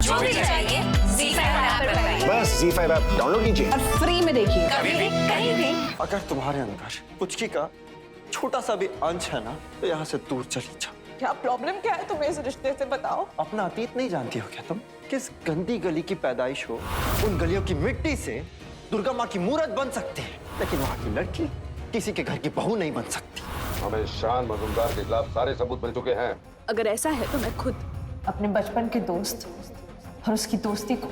जो भी चाहिए ZEE5 ऐप पर पाइए। बस ZEE5 ऐप डाउनलोड कीजिए और फ्री में देखिए। कभी भी कहीं भी। अगर तुम्हारे अंदर पुचकी का छोटा सा भी अंश है ना तो यहाँ से दूर चली जाओ। क्या प्रॉब्लम क्या है तुम्हें इस रिश्ते से, बताओ। अपना अतीत नहीं जानती हो क्या तुम? किस गंदी गली की पैदाइश हो, उन गलियों की मिट्टी से दुर्गा माँ की मूर्त बन सकती है, लेकिन वहाँ की लड़की किसी के घर की बहू नहीं बन सकती। हमें शान मजूमदार के खिलाफ सारे सबूत मिल चुके हैं। अगर ऐसा है तो मैं खुद अपने बचपन के दोस्त और उसकी दोस्ती को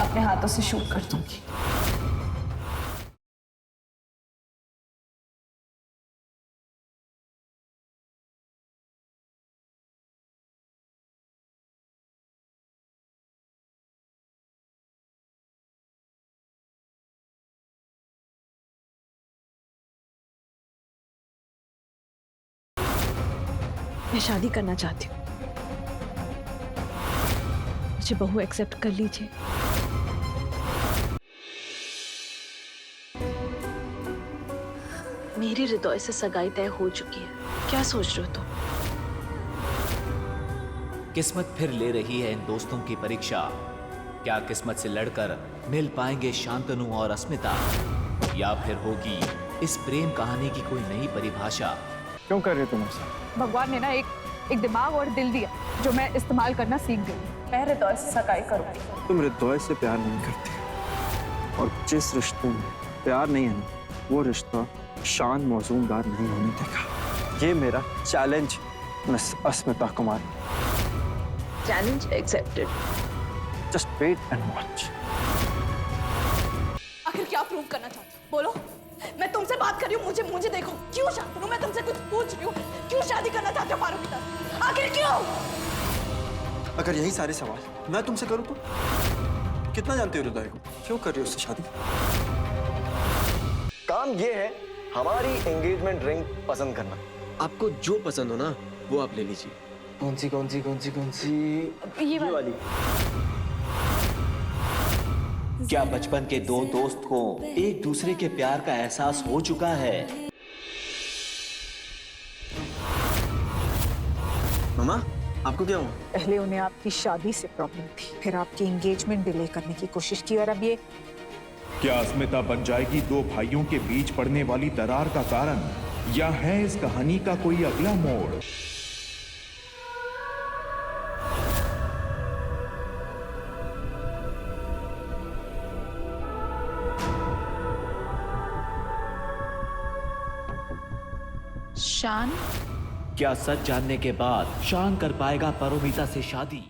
अपने हाथों से शूट कर दूंगी। मैं शादी करना चाहती हूँ, मुझे बहू एक्सेप्ट कर लीजिए। मेरी हृदय से सगाई तय हो चुकी है, क्या सोच रहे हो तुम? किस्मत फिर ले रही है इन दोस्तों की परीक्षा। क्या किस्मत से लड़कर मिल पाएंगे शांतनु और अस्मिता, या फिर होगी इस प्रेम कहानी की कोई नई परिभाषा? क्यों कर रहे हो तुम ऐसा? भगवान ने ना एक दिमाग और दिल दिया जो मैं इस्तेमाल करना सीख गई। मैं हृदय से सगाई करूंगी। तुम हृदय से प्यार नहीं करती, और जिस रिश्ते में प्यार नहीं है ना, वो रिश्ता शान मौजूमदार नहीं होने देगा। ये मेरा challenge miss Asmita Kumari. Challenge accepted. Just wait and watch. आखिर क्या प्रूव करना चाहती हो? बोलो। मैं तुमसे बात कर रही हूँ, मुझे देखो। क्यों शांतनु, मैं तुमसे कुछ पूछ रही हूँ, क्यों शादी करना चाहते हो पारो के साथ? आखिर क्यों? अगर यही सारे सवाल मैं तुमसे करूँ तो? कितना जानते हो हृदय को? क्यों कर रहे हो उससे शादी? काम ये है हमारी एंगेजमेंट रिंग पसंद करना। आपको जो पसंद हो ना वो आप ले लीजिए। कौन सी? ये वाली। क्या बचपन के दो दोस्त को एक दूसरे के प्यार का एहसास हो चुका है? मामा, आपको क्या हुआ? पहले उन्हें आपकी शादी से प्रॉब्लम थी, फिर आपकी एंगेजमेंट डिले करने की कोशिश की, और अब ये। क्या अस्मिता बन जाएगी दो भाइयों के बीच पड़ने वाली दरार का कारण, या है इस कहानी का कोई अगला मोड़? शान। क्या सच जानने के बाद शान कर पाएगा परोमिता से शादी?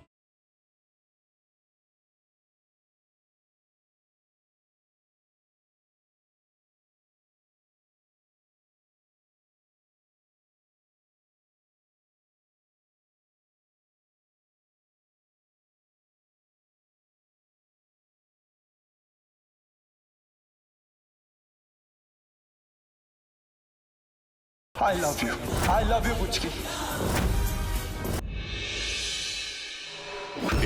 I love you Puchki.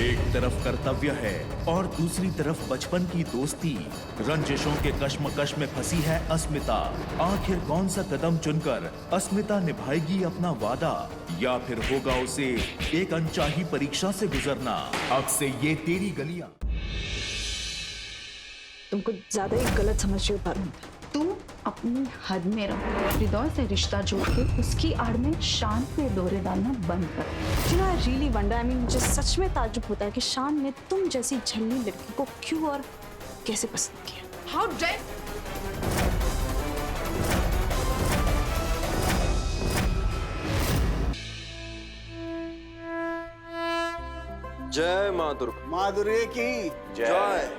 एक तरफ कर्तव्य है और दूसरी तरफ बचपन की दोस्ती। रंजिशों के कश्मकश में फंसी है अस्मिता। आखिर कौन सा कदम चुनकर अस्मिता निभाएगी अपना वादा, या फिर होगा उसे एक अनचाही परीक्षा से गुजरना? अब से ये तेरी गलियां। तुम कुछ ज्यादा ही गलत समझ रही हो पारो। तू अपनी हद में रहो। हृदय से रिश्ता जोड़ के उसकी आड़ में शान पे डोरे डालना बंद कर। You know, I really wonder, I mean मुझे सच में ताज्जुब होता है कि शान ने तुम जैसी झल्ली लड़की को क्यों और कैसे पसंद किया। How dare. जय माँ दुर्गा। माँ दुर्गे की जय।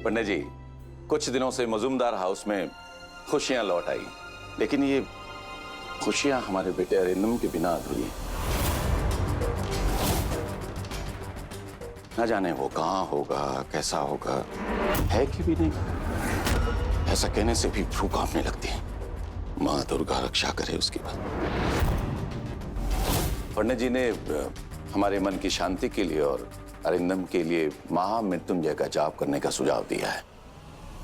पंडित जी, कुछ दिनों से मजूमदार हाउस में खुशियां लौट आई, लेकिन ये खुशियां हमारे बेटे अरिंदम के बिना अधूरी हैं। न जाने वो कहाँ होगा, कैसा होगा, है कि भी नहीं। ऐसा कहने से भी भूख कांपने लगती है। माँ दुर्गा रक्षा करे उसकी बात। पंडित जी ने हमारे मन की शांति के लिए और अरिंदम के लिए महामृत्युंजय का जाप करने का सुझाव दिया है,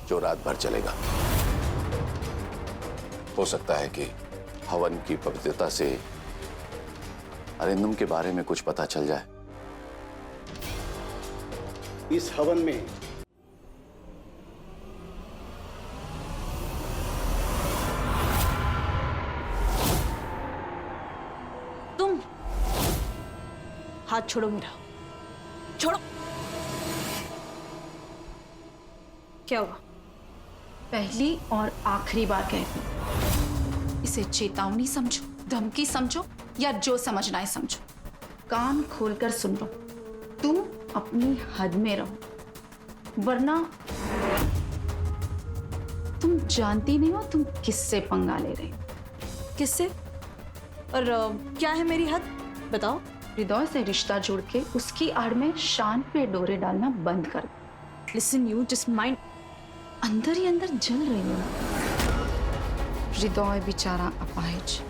जो रात भर चलेगा। हो सकता है कि हवन की पवित्रता से अरिंदम के बारे में कुछ पता चल जाए। इस हवन में तुम हाथ छोड़ो मेरा, छोड़ो। क्या हुआ? पहली और आखिरी बार कहती हूं, इसे चेतावनी समझो, धमकी समझो या जो समझना है समझो। कान खोलकर सुन लो, तुम अपनी हद में रहो, वरना तुम जानती नहीं हो तुम किससे पंगा ले रहे हो। किससे? और क्या है मेरी हद? बताओ। हृदय से रिश्ता जोड़ के उसकी आड़ में शान पे डोरे डालना बंद कर दो। Listen you just mind. अंदर ही अंदर जल रही हो ना। हृदय बेचारा अपाहिज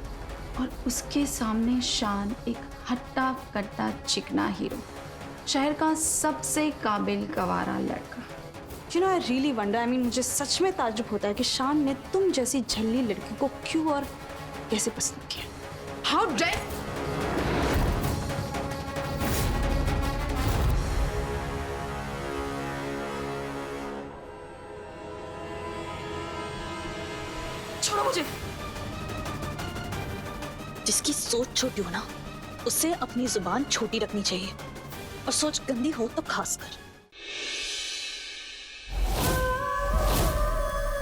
और उसके सामने शान एक हट्टा कट्टा चिकना हीरो, शहर का सबसे काबिल गवारा लड़का। You know I really wonder, I mean मुझे सच में ताज्जुब होता है कि शान ने तुम जैसी झल्ली लड़की को क्यों और कैसे पसंद किया। How dare! छोड़ो मुझे। जिसकी सोच छोटी हो ना, उसे अपनी जुबान छोटी रखनी चाहिए, और सोच गंदी हो तो खासकर।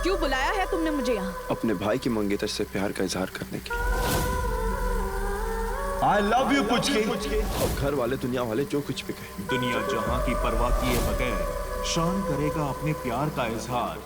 क्यों बुलाया है तुमने मुझे यहाँ? अपने भाई की मंगेतर से प्यार का इजहार करने के लिए। I love you पुचके। अब घर वाले दुनिया वाले जो कुछ भी कहे, दुनिया जहां की परवाह किए बगैर शान करेगा अपने प्यार का इजहार।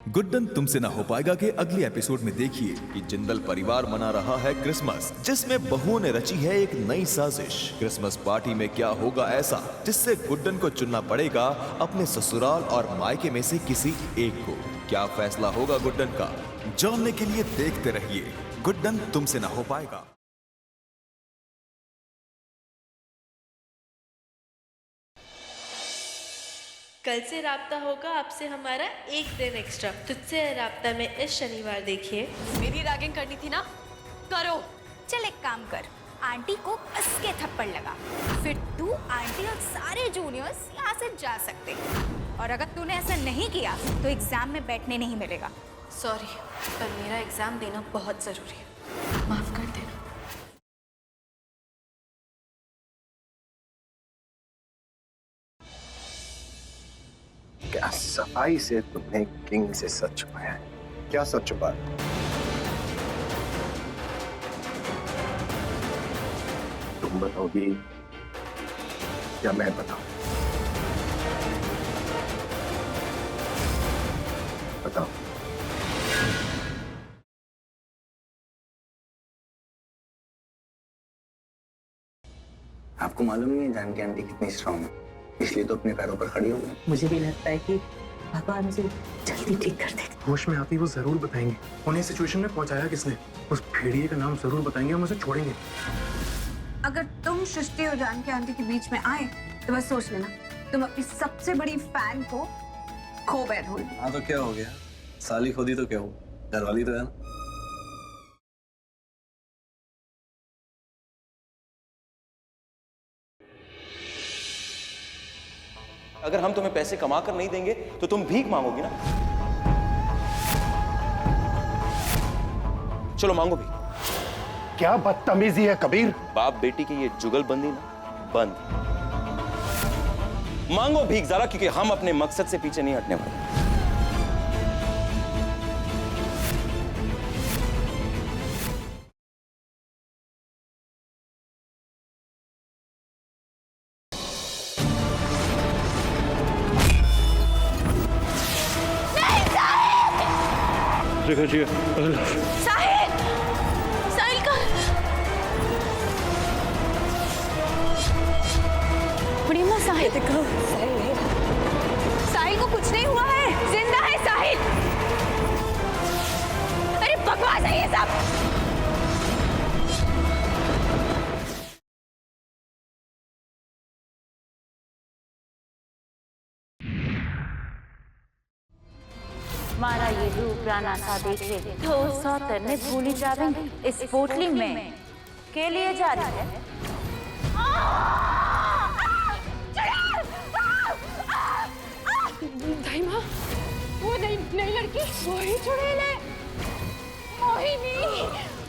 गुड्डन तुमसे ना हो पाएगा के अगले एपिसोड में देखिए कि जिंदल परिवार मना रहा है क्रिसमस, जिसमें बहुओं ने रची है एक नई साजिश। क्रिसमस पार्टी में क्या होगा ऐसा जिससे गुड्डन को चुनना पड़ेगा अपने ससुराल और मायके में से किसी एक को। क्या फैसला होगा गुड्डन का, जानने के लिए देखते रहिए गुड्डन तुमसे ना हो पाएगा। कल से राब्ता होगा आपसे हमारा एक दिन एक्स्ट्रा। तुझसे राब्ता में इस शनिवार देखिए। मेरी रैगिंग करनी थी ना, करो। चल एक काम कर, आंटी को कस के थप्पड़ लगा, फिर तू आंटी और सारे जूनियर्स यहाँ से जा सकते हैं। और अगर तूने ऐसा नहीं किया तो एग्जाम में बैठने नहीं मिलेगा। सॉरी, पर मेरा एग्जाम देना बहुत जरूरी है, माफ कर देना। क्या सफाई से तुमने किंग से सच छुपाया है? क्या सच छुपाया? तुम बताओगी या मैं बताऊं? बताओ। आपको मालूम नहीं है जानकी आंटी कितनी स्ट्रांग है, इसलिए तो अपने पैरों पर खड़ी हो गई। मुझे भी लगता है कि भगवान मुझे जल्दी ठीक कर देगा। होश में आती वो जरूर बताएंगे उन्हें सिचुएशन में पहुंचाया किसने। उस भेड़िए का नाम जरूर बताएंगे, हम उसे छोड़ेंगे। अगर तुम सृष्टि और जानकी आंटी के बीच में आए तो बस सोच लेना तुम अपनी सबसे बड़ी फैन को खो बैठोगे। हाँ तो क्या हो गया, साली खोदी तो क्या हो, घरवाली तो है ना। अगर हम तुम्हें पैसे कमा कर नहीं देंगे तो तुम भीख मांगोगी ना। चलो मांगो भी। क्या बदतमीजी है कबीर। बाप बेटी की ये जुगलबंदी ना बंद। मांगो भीख जरा, क्योंकि हम अपने मकसद से पीछे नहीं हटने वाले। साहिल! साहिल का प्रेमा, साहिल देखो, साहिल को कुछ नहीं हुआ है, जिंदा है साहिल। अरे बकवास है ये सब। मारा ये रूप राना सा देखे तो सौतर ने भूली जावेंगे इस पोटली में के लिए जा रही है। दाई माँ, वो नई लड़की वही चुड़ैल है, मोहिनी।